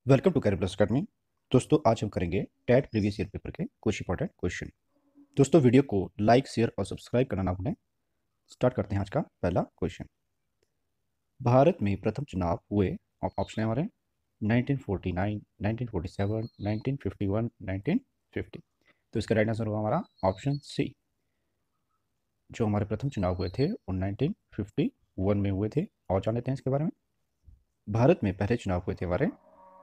Welcome to career plus academy. दोस्तों आज हम करेंगे टेट प्रीवियस ईयर पेपर के कुछ इंपॉर्टेंट क्वेश्चन। दोस्तों वीडियो को लाइक शेयर और सब्सक्राइब करना ना भूलें। स्टार्ट करते हैं आज का पहला क्वेश्चन। भारत में प्रथम चुनाव हुए, ऑप्शन है हमारे 1949, 1947, 1951, 1950। तो इसका राइट आंसर होगा हमारा ऑप्शन सी। जो हमारे प्रथम चुनाव हुए थे वो 1951 में हुए थे। और जान लेते हैं इसके बारे में। भारत में पहले चुनाव हुए थे हमारे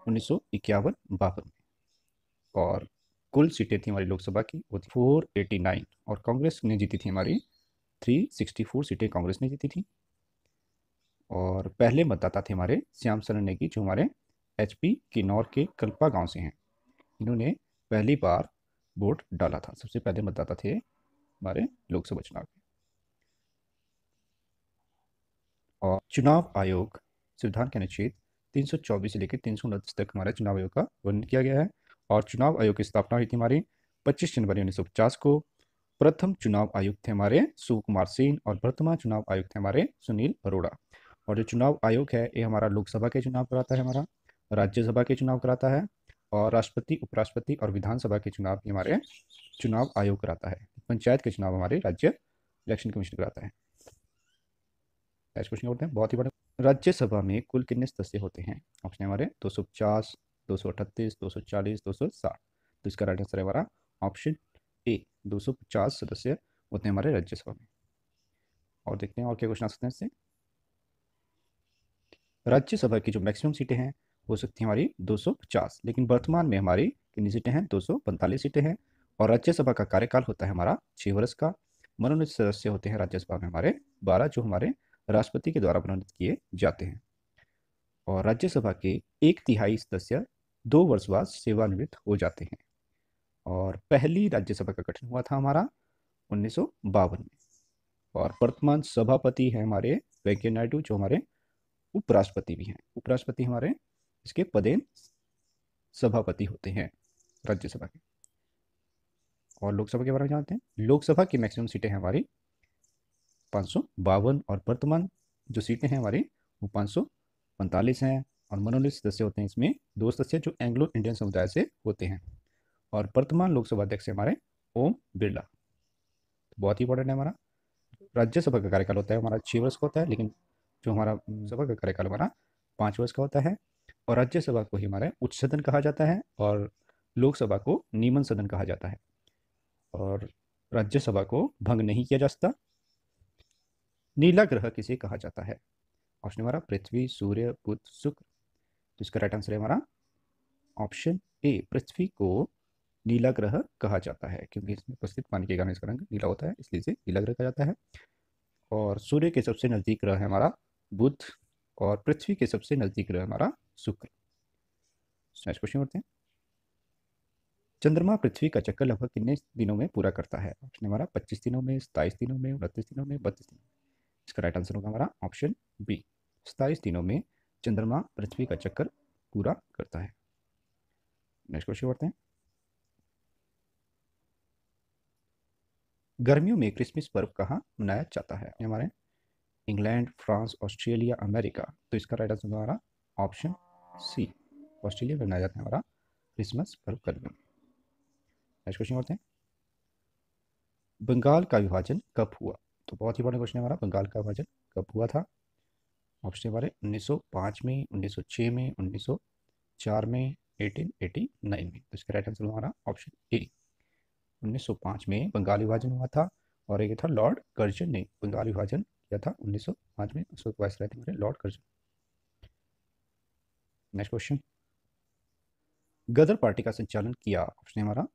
1951-52 में। और कुल सीटें थी हमारी लोकसभा की वो थी 489, और कांग्रेस ने जीती थी हमारी 364 सीटें कांग्रेस ने जीती थी। और पहले मतदाता थे हमारे श्याम सरन नेगी, जो हमारे एचपी किन्नौर के कल्पा गांव से हैं। इन्होंने पहली बार वोट डाला था, सबसे पहले मतदाता थे हमारे लोकसभा चुनाव के। और चुनाव आयोग संविधान के अनुच्छेद 324 से लेकर 329 तक हमारे चुनाव आयोग का वर्णन किया गया है। और चुनाव आयोग की स्थापना हुई थी हमारी 25 जनवरी 1950 को। प्रथम चुनाव आयुक्त थे हमारे सुकुमार सेन, और वर्तमान चुनाव आयुक्त थे हमारे सुनील अरोड़ा। और जो चुनाव आयोग है ये हमारा लोकसभा के चुनाव कराता है, हमारा राज्यसभा के चुनाव कराता है, और राष्ट्रपति, उपराष्ट्रपति और विधानसभा के चुनाव भी हमारे चुनाव आयोग कराता है। पंचायत के चुनाव हमारे राज्य इलेक्शन कमीशन कराता है। नेक्स्ट क्वेश्चन करते हैं, बहुत ही बड़े। राज्यसभा में कुल कितने सदस्य होते हैं? ऑप्शन है हमारे 250, 238, 240, 260। तो इसका राइट आंसर है हमारा ऑप्शन ए, 250 सदस्य होते हैं हमारे राज्यसभा में। और देखते हैं और क्या क्वेश्चन आ सकते हैं इससे। राज्यसभा की जो मैक्सिमम सीटें हैं हो सकती हैं हमारी 250, लेकिन वर्तमान में हमारी कितनी सीटें हैं? 245 सीटें हैं। और राज्यसभा का कार्यकाल होता है हमारा 6 वर्ष का। मनोनीत सदस्य होते हैं राज्यसभा में हमारे 12, जो हमारे राष्ट्रपति के द्वारा मनोनीत किए जाते हैं। और राज्यसभा के 1/3 सदस्य 2 वर्ष बाद सेवानिवृत्त हो जाते हैं। और पहली राज्यसभा का गठन हुआ था हमारा 1952 में। और वर्तमान सभापति हैं हमारे वेंकैया नायडू, जो हमारे उपराष्ट्रपति भी हैं। उपराष्ट्रपति हमारे इसके पदेन सभापति होते हैं राज्यसभा के। और लोकसभा के बारे में जानते हैं। लोकसभा की मैक्सिमम सीटें हैं हमारी 552, और वर्तमान जो सीटें हैं हमारी वो 545 हैं। और मनोनीत सदस्य होते हैं इसमें 2 सदस्य, जो एंग्लो इंडियन समुदाय से होते हैं। और वर्तमान लोकसभा अध्यक्ष हमारे ओम बिरला। बहुत ही इंपॉर्टेंट है हमारा। राज्यसभा का कार्यकाल होता है हमारा 6 वर्ष का होता है, लेकिन जो हमारा सभा का कार्यकाल हमारा 5 वर्ष का होता है। और राज्यसभा को ही हमारा उच्च सदन कहा जाता है, और लोकसभा को नियमन सदन कहा जाता है। और राज्यसभा को भंग नहीं किया जा सकता। नीला ग्रह किसे कहा जाता है? ऑप्शन हमारा पृथ्वी, सूर्य, बुध, शुक्र। तो इसका राइट आंसर है हमारा ऑप्शन ए, पृथ्वी को नीला ग्रह कहा जाता है, क्योंकि इसमें उपस्थित पानी के कारण इसका रंग नीला होता है, इसलिए इसे नीला ग्रह कहा जाता है। और सूर्य के सबसे नजदीक ग्रह है हमारा बुध, और पृथ्वी के सबसे नजदीक ग्रह हमारा शुक्र। नेक्स्ट क्वेश्चन करते हैं। चंद्रमा पृथ्वी का चक्कर लगभग कितने दिनों में पूरा करता है? ऑप्शन हमारा 25 दिनों में, 27 दिनों में, 29 दिनों में, 32 दिनों में। इसका राइट आंसर होगा हमारा ऑप्शन बी, 27 दिनों में चंद्रमा पृथ्वी का चक्कर पूरा करता है। नेक्स्ट क्वेश्चन करते हैं। गर्मियों में क्रिसमस पर्व कहाँ मनाया जाता है? हमारे इंग्लैंड, फ्रांस, ऑस्ट्रेलिया, अमेरिका। तो इसका राइट आंसर हमारा ऑप्शन सी, ऑस्ट्रेलिया में मनाया जाता है हमारा क्रिसमस पर्व गर्मियों में। नेक्स्ट क्वेश्चन करते हैं। बंगाल का विभाजन कब हुआ? तो बहुत ही बड़ा क्वेश्चन है हमारा, बंगाल का विभाजन कब हुआ था? ऑप्शन हमारे 1905 में, 1906 में, 1904 में, 1889 में। तो इसका राइट आंसर हमारा ऑप्शन ए, 1905 में बंगाल विभाजन हुआ था। और एक था लॉर्ड कर्जन ने बंगाल विभाजन किया था 1905 में। उसको वायसराय थे हमारे lord Curzon. Next question. Ghadar party का संचालन किया, ऑप्शन हमारा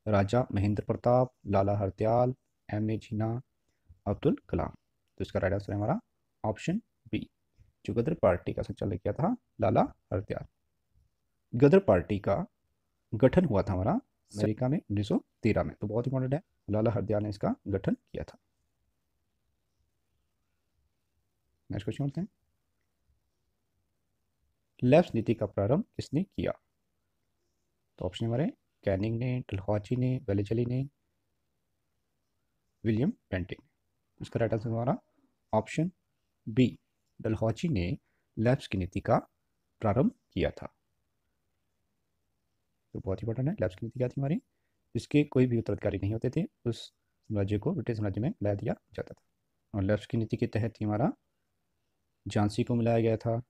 राजा महेंद्र प्रताप, लाला हरदयाल, एम ए जिन्ना, अब्दुल कलाम। तो इसका राइट आंसर है हमारा ऑप्शन बी, जो गदर पार्टी का संचालन किया था लाला हरदयाल। गदर पार्टी का गठन हुआ था हमारा अमेरिका में 1913 में। तो बहुत इंपॉर्टेंट है, लाला हरदयाल ने इसका गठन किया था। नेक्स्ट क्वेश्चन होते हैं। लेफ्ट नीति का प्रारंभ किसने किया? तो ऑप्शन हमारे कैनिंग ने, डलहौजी ने, वेलेजली ने, विलियम बेंटिंग। इसका राइट आंसर हमारा ऑप्शन बी, डलहौजी ने लेफ्ट की नीति का प्रारंभ किया था। तो बहुत इंपॉर्टेंट है। लेफ्ट की नीति क्या थी हमारी? इसके कोई भी उत्तराधिकारी नहीं होते थे, उस साम्राज्य को ब्रिटिश साम्राज्य में मिला दिया जाता था। और लेफ्ट की नीति के तहत ही हमारा झांसी को मिलाया गया था।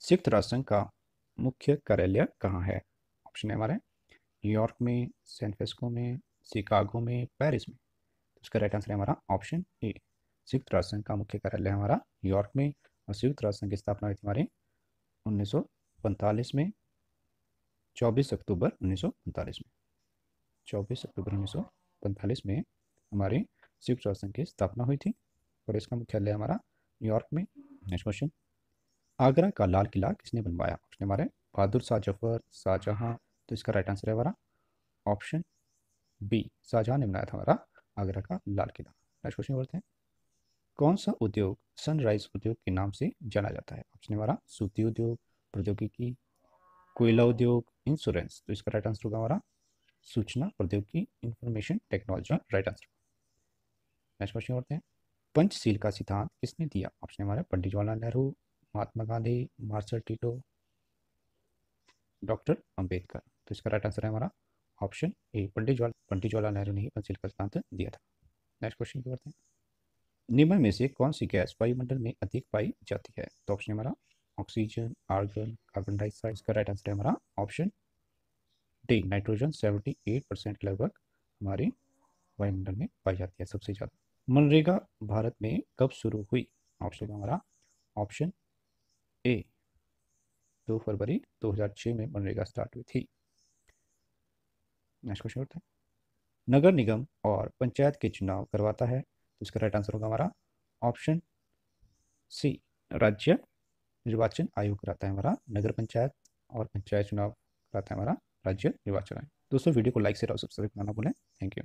संयुक्त राष्ट्र संघ का मुख्य कार्यालय कहाँ है? ऑप्शन है हमारे न्यूयॉर्क में, सैन फ्रांसिस्को में, शिकागो में, पेरिस में। तो इसका राइट आंसर है हमारा ऑप्शन ए। संयुक्त राष्ट्र संघ का मुख्य कार्यालय हमारा न्यूयॉर्क में, और संयुक्त राष्ट्र संघ की स्थापना हुई थी हमारे 1945 में, 24 अक्टूबर 1945 में। 24 अक्टूबर 1945 में हमारे संयुक्त राष्ट्र संघ की स्थापना हुई थी, और इसका मुख्यालय हमारा न्यूयॉर्क में। नेक्स्ट क्वेश्चन, आगरा का लाल किला किसने बनवाया? ऑप्शन हमारे बहादुर शाह जफर, शाहजहां। तो इसका राइट आंसर है हमारा ऑप्शन बी, शाहजहां ने बनाया था हमारा आगरा का लाल किला। नेक्स्ट क्वेश्चन बोलते हैं, कौन सा उद्योग सनराइज उद्योग के नाम से जाना जाता है? ऑप्शन हमारा सूती उद्योग, प्रौद्योगिकी, कोयला उद्योग, इंश्योरेंस। तो इसका राइट आंसर होगा हमारा सूचना प्रौद्योगिकी, information technology, right answer. Next question करते हैं, पंचशील का सिद्धांत किसने दिया? ऑप्शन हमारा Pandit Jawaharlal Nehru, Mahatma Gandhi, Marshal Tito, doctor Ambedkar. तो इसका राइट आंसर है हमारा ऑप्शन ए, पंडित जवाहरलाल नेहरू ने ही पंचशील का सिद्धांत दिया था। नेक्स्ट क्वेश्चन की करते हैं, निम्न में से कौन सी गैस वायुमंडल में अधिक पाई जाती है? तो ऑप्शन हमारा ऑक्सीजन, आर्गन, कार्बन डाइऑक्साइड। इसका राइट आंसर है हमारा ऑप्शन डी, नाइट्रोजन। 78% के लगभग हमारी वायुमंडल में पाई जाती है सबसे ज़्यादा। मनरेगा भारत में कब शुरू हुई? ऑप्शन हमारा ऑप्शन ए, 2 फरवरी 2006 में मनरेगा स्टार्ट हुई थी। नेक्स्ट क्वेश्चन होता है, नगर निगम और पंचायत के चुनाव करवाता है? तो इसका राइट आंसर होगा हमारा ऑप्शन सी, राज्य निर्वाचन आयोग कराता है हमारा नगर पंचायत और पंचायत चुनाव कराता है हमारा राज्य निर्वाचन आयोग। दोस्तों वीडियो को लाइक शेयर और सब्सक्राइब करना भूलें। Thank you.